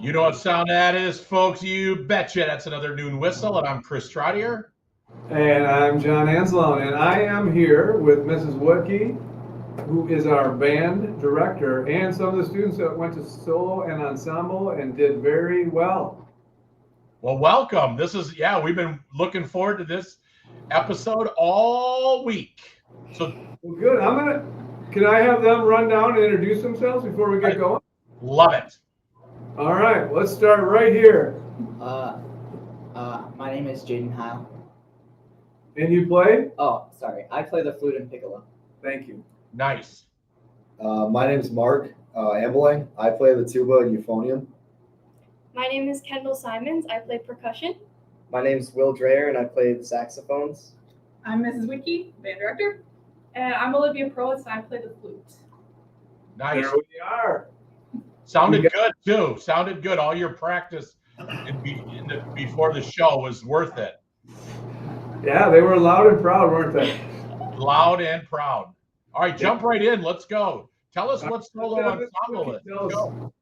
You know what sound that is, folks? You betcha. That's another noon whistle, and I'm Chris Trottier. And I'm John Anzalone, and I am here with Mrs. Woodkey, who is our band director, and some of the students that went to solo and ensemble and did very well. Well, welcome. We've been looking forward to this episode all week. Well, good. Can I have them run down and introduce themselves before we get going? Love it. All right, let's start right here. My name is Jaden Heil. And you play? Oh, sorry. I play the flute and piccolo. Thank you. Nice. My name is Mark Ambeling. I play the tuba and euphonium. My name is Kendall Simons. I play percussion. My name is Will Dreyer, and I play the saxophones. I'm Mrs. Wiki, band director. And I'm Olivia Prowitz, and I play the flute. Nice. There we are. Sounded good, too. Sounded good. All your practice before the show was worth it. Yeah, they were loud and proud, weren't they? Loud and proud. All right, jump right in. Let's go. Tell us what solo ensemble is. Let's go. All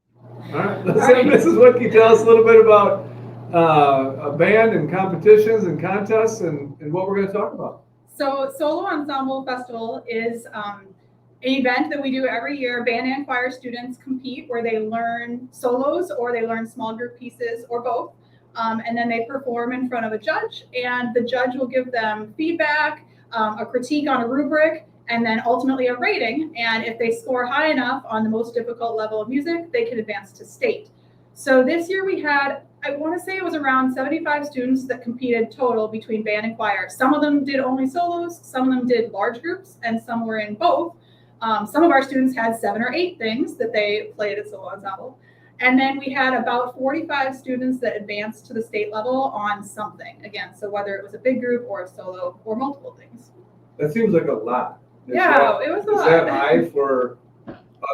right, let's have Mrs. Woodkey tell us a little bit about a band and competitions and contests and what we're going to talk about. So Solo Ensemble Festival is an event that we do every year. Band and choir students compete where they learn solos or they learn small group pieces or both. And then they perform in front of a judge, and the judge will give them feedback, a critique on a rubric, and then ultimately a rating. And if they score high enough on the most difficult level of music, they can advance to state. So this year we had, I want to say it was around 75 students that competed total between band and choir. Some of them did only solos, some of them did large groups, and some were in both. Some of our students had 7 or 8 things that they played at solo ensemble. And then we had about 45 students that advanced to the state level on something. Again, so whether it was a big group or a solo or multiple things. That seems like a lot. It was a lot. Is that high for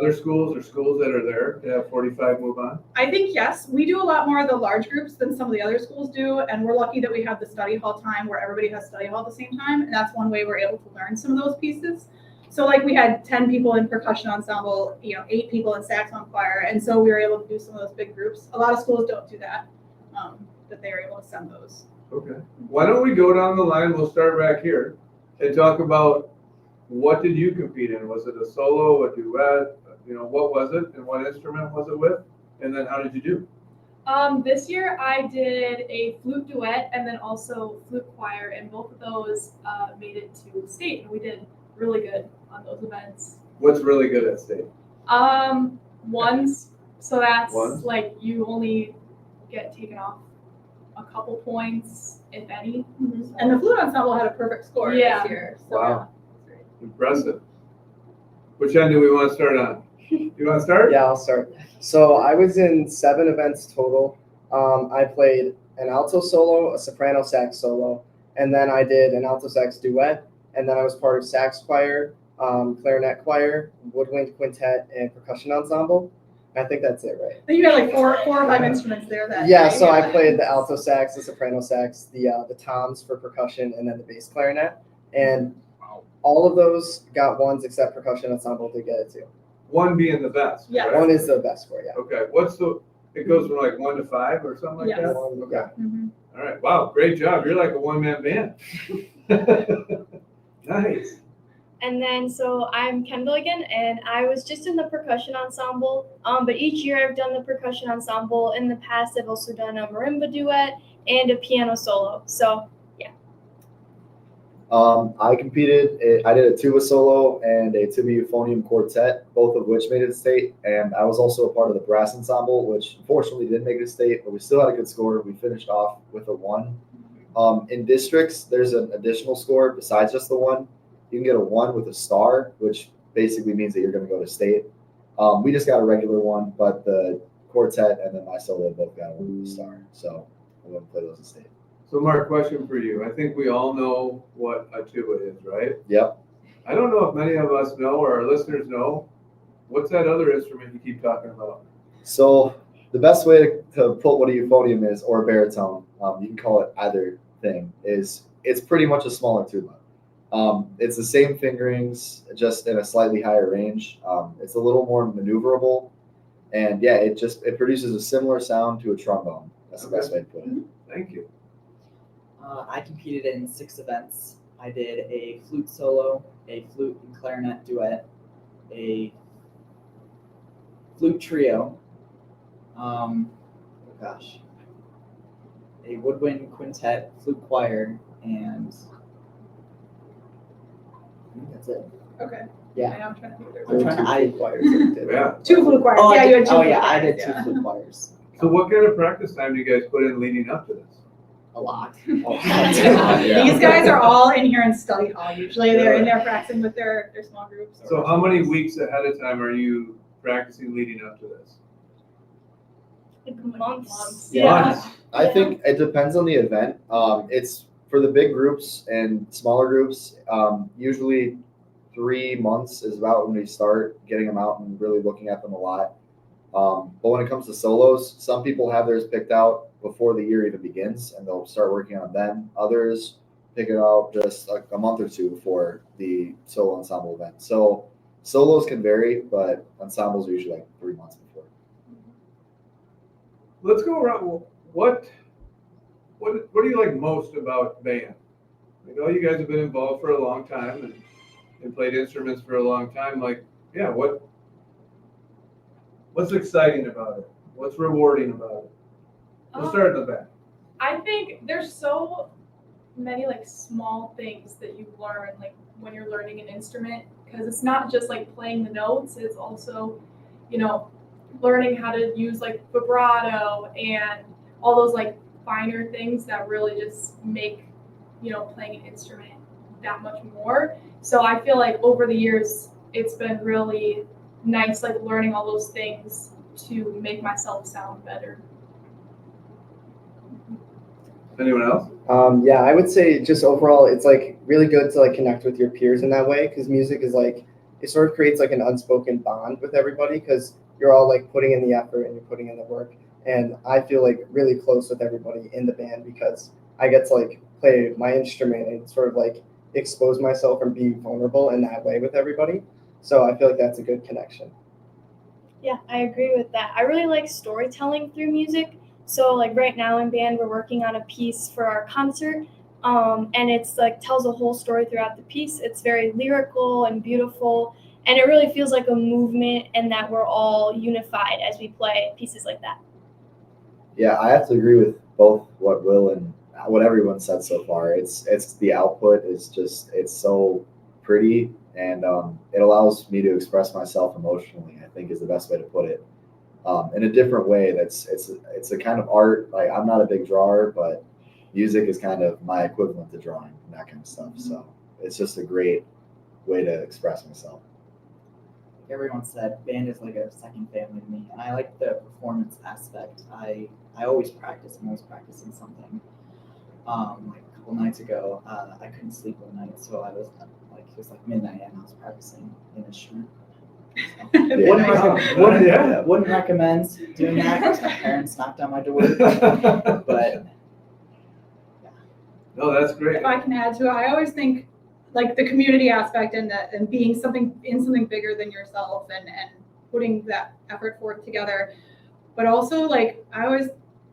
other schools or schools that are there to have 45 move on? I think yes. We do a lot more of the large groups than some of the other schools do. And we're lucky that we have the study hall time where everybody has study hall at the same time. And that's one way we're able to learn some of those pieces. So like we had 10 people in percussion ensemble, 8 people in saxophone choir. And so we were able to do some of those big groups. A lot of schools don't do that, that they are able to send those. Okay. Why don't we go down the line? We'll start back here and talk about what did you compete in? Was it a solo, a duet? What was it and what instrument was it with? And then how did you do? This year I did a flute duet and then also flute choir, and both of those made it to state, and we did really good on those events. What's really good at state? Ones. So that's Ones? like you only get taken off a couple points, if any. So. And the flute ensemble had a perfect score this year. So Wow. Impressive. Which end do we want to start on? You want to start? Yeah, I'll start. So I was in 7 events total. I played an alto solo, a soprano sax solo, and then I did an alto sax duet, and then I was part of sax choir, clarinet choir, woodwind quintet, and percussion ensemble. I think that's it, right? I think you had like four or 5 instruments there that Yeah, day. so I played the alto sax, the soprano sax, the toms for percussion, and then the bass clarinet. And all of those got 1s except percussion ensemble to get it 2. 1 being the best. Yeah. correct? 1 is the best score, yeah. Okay. it goes from like 1 to 5 or something like Yes. that? Okay. Okay. Mhm. All right. Wow. Great job. You're like a one-man band. Nice. And then, so I'm Kendall again, and I was just in the percussion ensemble. But each year I've done the percussion ensemble. In the past, I've also done a marimba duet and a piano solo. So, yeah. I competed. I did a tuba solo and a tuba euphonium quartet, both of which made it to state. And I was also a part of the brass ensemble, which unfortunately didn't make it to state, but we still had a good score. We finished off with a 1. In districts, there's an additional score besides just the 1. You can get a 1 with a star, which basically means that you're going to go to state. We just got a regular 1, but the quartet and then my solo both got a 1 with a star. So I'm going to play those at state. So, Mark, question for you. I think we all know what a tuba is, right? Yep. I don't know if many of us know or our listeners know. What's that other instrument you keep talking about? So the best way to put what a euphonium is, or a baritone, you can call it either thing, is it's pretty much a smaller tuba. It's the same fingerings, just in a slightly higher range. It's a little more maneuverable, And yeah, it produces a similar sound to a trombone. That's the best way to put it. Thank you. I competed in 6 events. I did a flute solo, a flute and clarinet duet, a flute trio, a woodwind quintet, flute choir, and I think that's it. Okay. Yeah. I know, I'm trying to think if I'm there's trying to, I, choirs that you did. Yeah. 2 flute choirs. oh, Yeah, I you did, had 2 oh flute yeah, I choirs, did 2 yeah. flute choirs. So what kind of practice time do you guys put in leading up to this? A lot. These guys are all in here in study hall. Usually they're in there practicing with their small groups. or- So how many weeks ahead of time are you practicing leading up to this? Like months. Yeah. Months. I think it depends on the event. It's for the big groups and smaller groups. Usually 3 months is about when we start getting them out and really looking at them a lot. But when it comes to solos, some people have theirs picked out before the year even begins, and they'll start working on them. Others pick it out just like a month or 2 before the solo ensemble event. So solos can vary, but ensembles are usually like 3 months before. Let's go around. What do you like most about band? I know you guys have been involved for a long time and played instruments for a long time. Like, yeah, what's exciting about it? What's rewarding about it? We'll start in the back. I think there's so many like small things that you learn like when you're learning an instrument, because it's not just like playing the notes, it's also, you know, learning how to use like vibrato and all those like finer things that really just make, you know, playing an instrument that much more. So I feel like over the years it's been really nice like learning all those things to make myself sound better. Anyone else? Yeah, I would say just overall, it's like really good to like connect with your peers in that way, because music is like, it sort of creates like an unspoken bond with everybody, because you're all like putting in the effort and you're putting in the work. And I feel like really close with everybody in the band because I get to like play my instrument and sort of like expose myself and be vulnerable in that way with everybody. So I feel like that's a good connection. Yeah, I agree with that. I really like storytelling through music. So like right now in band, we're working on a piece for our concert, and it's like tells a whole story throughout the piece. It's very lyrical and beautiful, and it really feels like a movement and that we're all unified as we play pieces like that. Yeah, I have to agree with both what Will and what everyone said so far. It's the output is just, it's so pretty, and it allows me to express myself emotionally, I think is the best way to put it. In a different way. It's a kind of art. Like, I'm not a big drawer, but music is kind of my equivalent to drawing and that kind of stuff. So it's just a great way to express myself. Everyone said band is like a second family to me, and I like the performance aspect. I always practice. I'm always practicing something. Like a couple nights ago, I couldn't sleep one night, so I was like, it was like midnight, and I was practicing an instrument. Wouldn't recommend doing that because my parents knocked on my door. But yeah. No, that's great. If I can add to it, I always think like the community aspect and that and being something bigger than yourself and putting that effort forth together. But also like I always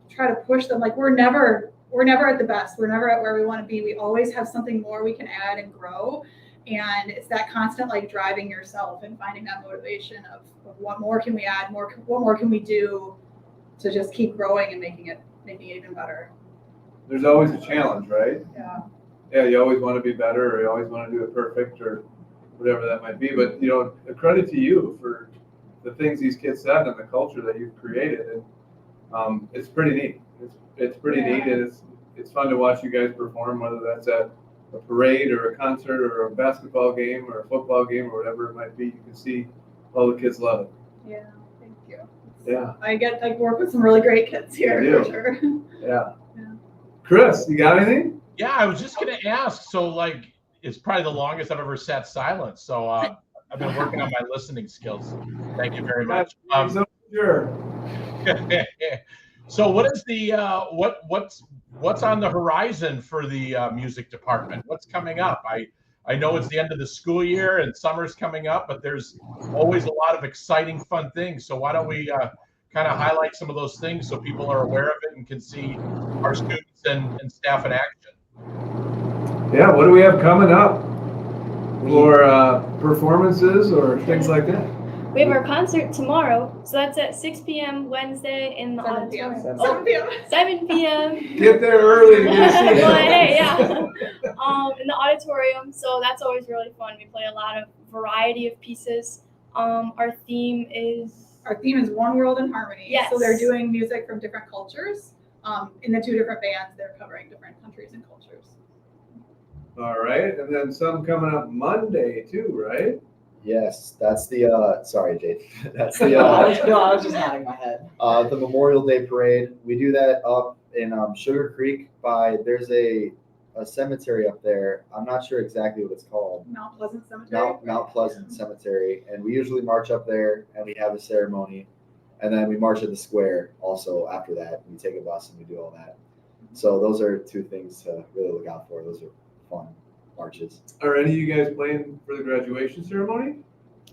try to push them, like we're never at the best. We're never at where we want to be. We always have something more we can add and grow. And it's that constant like driving yourself and finding that motivation of what more can we add, what more can we do to just keep growing and making it even better. There's always a challenge, right? Yeah. Yeah, you always want to be better, or you always want to do it perfect, or whatever that might be. But you know, a credit to you for the things these kids said and the culture that you've created, and it's pretty neat. It's pretty neat, and it's fun to watch you guys perform, whether that's at a parade or a concert or a basketball game or a football game or whatever it might be. You can see all the kids love it. Yeah, thank you. Yeah. I get like work with some really great kids here You for do. sure. Yeah. Yeah. Chris, you got anything? Yeah, I was just going to ask. So, like, it's probably the longest I've ever sat silent. So, I've been working on my listening skills. Thank you very much. Sure. So, what is the what's on the horizon for the music department? What's coming up? I know it's the end of the school year and summer's coming up, but there's always a lot of exciting, fun things. So why don't we kind of highlight some of those things so people are aware of it and can see our students and staff in action. Yeah, what do we have coming up for performances or things like that? We have our concert tomorrow, so that's at 6 p.m. Wednesday in the 7 p.m. auditorium. 7 p.m. 7 p.m. Get there early to get a seat. Well, hey, yeah. In the auditorium, so that's always really fun. We play a lot of variety of pieces. Our theme is One World in Harmony. Yes. So they're doing music from different cultures. In the two different bands, they're covering different countries and cultures. All right, and then some coming up Monday too, right? Yes, that's the sorry, Jade. That's the I was just nodding my head. the Memorial Day Parade. We do that up in Sugar Creek there's a cemetery up there. I'm not sure exactly what it's called. Mount Pleasant Cemetery. Mount Pleasant Cemetery, and we usually march up there and we have a ceremony, and then we march at the square also after that. We take a bus and we do all that. So those are two things to really look out for. Those are fun marches. Are any of you guys playing for the graduation ceremony?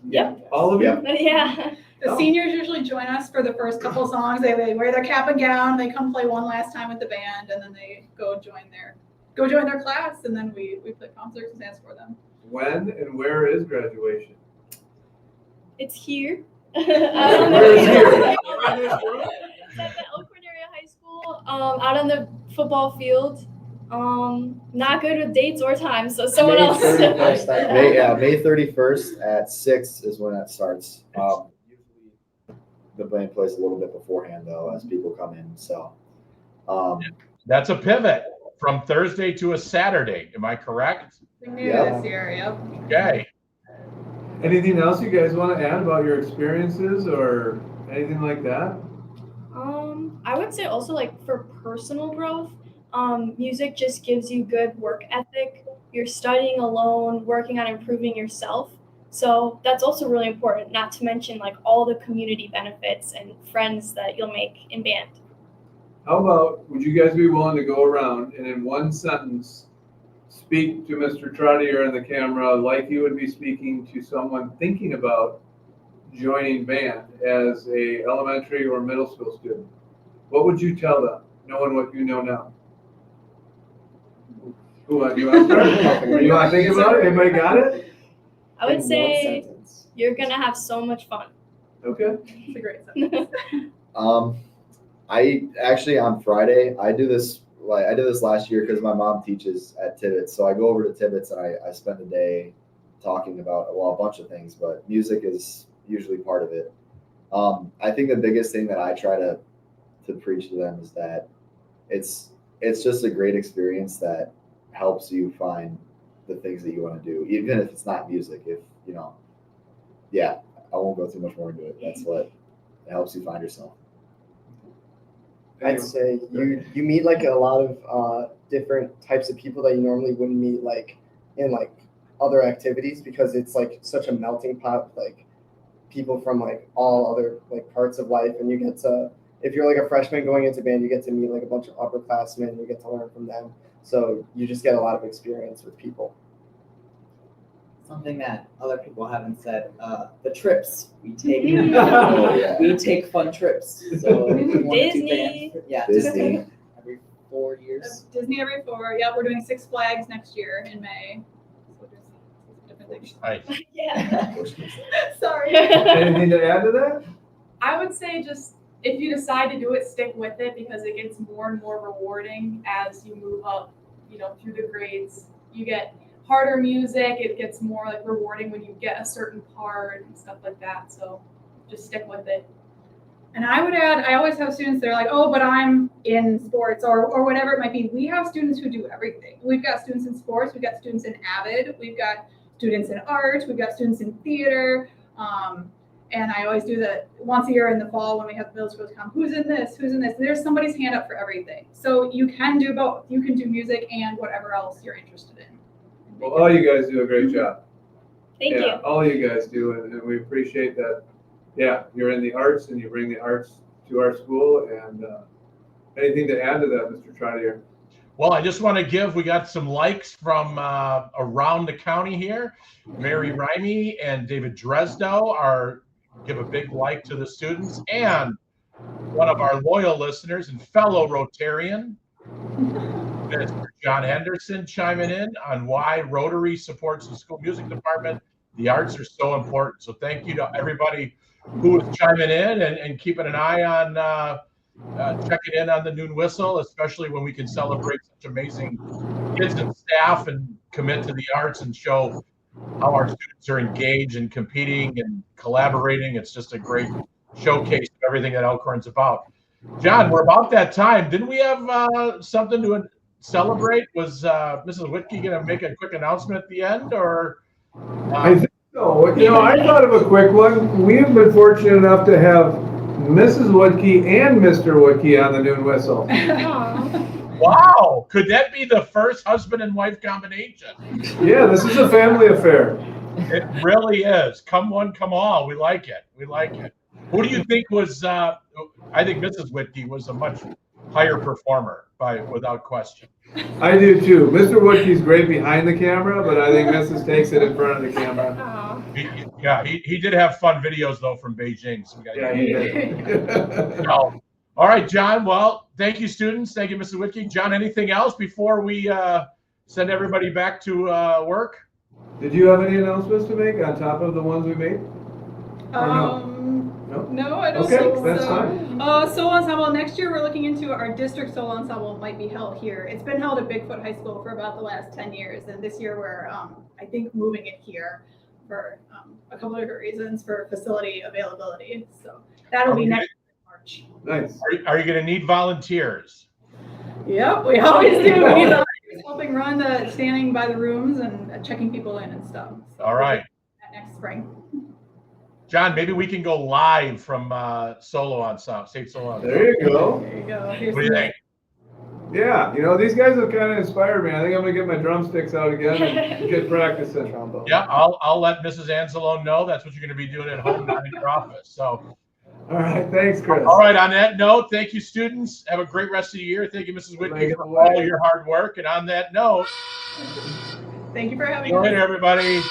Yep. All of you? Yep. Yeah. The seniors usually join us for the first couple songs. They wear their cap and gown. They come play one last time with the band, and then they go join their class, and then we play concerts and dance for them. When and where is graduation? It's here. Where is here? It's at the Elkhorn Area High School, out on the football field. Not good with dates or times, so someone May else. 31st, May 31st at 6 is when that starts. Usually the band plays a little bit beforehand though, as people come in. So That's a pivot from Thursday to a Saturday. Am I correct? New Yeah. this year, yep. Okay. Anything else you guys want to add about your experiences or anything like that? I would say also like for personal growth, music just gives you good work ethic. You're studying alone, working on improving yourself. So that's also really important, not to mention like all the community benefits and friends that you'll make in band. How about, would you guys be willing to go around and in one sentence speak to Mr. Trottier in the camera like you would be speaking to someone thinking about joining band as a elementary or middle school student? What would you tell them, knowing what you know now? Who want you want to start? You want to think about it? Anybody got it? I would In one say sentence. you're gonna have so much fun. Okay. It's a great sentence. I actually on Friday I did this last year because my mom teaches at Tibbetts, so I go over to Tibbetts and I spend a day talking about a bunch of things, but music is usually part of it. I think the biggest thing that I try to preach to them is that it's just a great experience that helps you find the things that you want to do, even if it's not music. If I won't go too much more into it. That's what it helps you find yourself. I'd say you meet like a lot of different types of people that you normally wouldn't meet like in like other activities, because it's like such a melting pot of, like people from like all other like parts of life, and you get to, if you're like a freshman going into band, you get to meet like a bunch of upperclassmen, you get to learn from them, so you just get a lot of experience with people. Something that other people haven't said, the trips we take. Oh, yeah. We take fun trips. So if you want to do Disney. band, yeah, Disney. every 4 years. Disney every 4. Yeah, we're doing Six Flags next year in May. So there's different things. Nice. Yeah. Sorry. Anything to add to that? I would say just if you decide to do it, stick with it, because it gets more and more rewarding as you move up, through the grades. You get harder music, it gets more like rewarding when you get a certain part and stuff like that. So just stick with it. And I would add, I always have students that are like, oh, but I'm in sports or whatever it might be. We have students who do everything. We've got students in sports, we've got students in AVID, we've got students in art, we've got students in theater. And I always do that once a year in the fall when we have middle schools come, who's in this? And there's somebody's hand up for everything. So you can do both. You can do music and whatever else you're interested in. Well, all you guys do a great job. Thank you. All you guys do, and we appreciate that. Yeah, you're in the arts and you bring the arts to our school. And anything to add to that, Mr. Trottier? Well, I just want to we got some likes from around the county here. Mary Rimey and David Dresdow give a big like to the students, and one of our loyal listeners and fellow Rotarian, Mr. John Henderson, chiming in on why Rotary supports the school music department. The arts are so important. So thank you to everybody who is chiming in and keeping an eye on checking in on the noon whistle, especially when we can celebrate such amazing kids and staff and commit to the arts and show how our students are engaged and competing and collaborating. It's just a great showcase of everything that Elkhorn's about. John, we're about that time. Didn't we have something to celebrate? Was Mrs. Whitkey going to make a quick announcement at the end, or? I think so. I thought of a quick one. We have been fortunate enough to have Mrs. Woodkey and Mr. Woodkey on the noon whistle. Wow, could that be the first husband and wife combination? Yeah, this is a family affair. It really is. Come one, come all. We like it. We like it. Who do you think was? I think Mrs. Whitkey was a much higher performer, without question. I do too. Mr. Woodkey's great behind the camera, but I think Mrs. takes it in front of the camera. He did have fun videos though from Beijing. So he did. All right, John. Well, thank you, students. Thank you, Mrs. Whitkey. John, anything else before we send everybody back to work? Did you have any announcements to make on top of the ones we made? No, I don't think so. That's fine. Solo ensemble, next year we're looking into our district solo ensemble might be held here. It's been held at Bigfoot High School for about the last 10 years, and this year we're, I think, moving it here for a couple of different reasons, for facility availability. So that'll be next March. Nice. Are you going to need volunteers? Yep, we always do. We need volunteers helping run standing by the rooms and checking people in and stuff. So all right. Next spring. John, maybe we can go live from solo ensemble, state solo ensemble. There you go. There you go. What do you think? Yeah, these guys have kind of inspired me. I think I'm gonna get my drumsticks out again and get practicing. Yeah, I'll let Mrs. Anzalone know that's what you're going to be doing at home, not in your office. So. All right, thanks, Chris. All right, on that note, thank you, students. Have a great rest of the year. Thank you, Mrs. Whitkey, for all your hard work. And on that note, thank you for having me. Good night, everybody.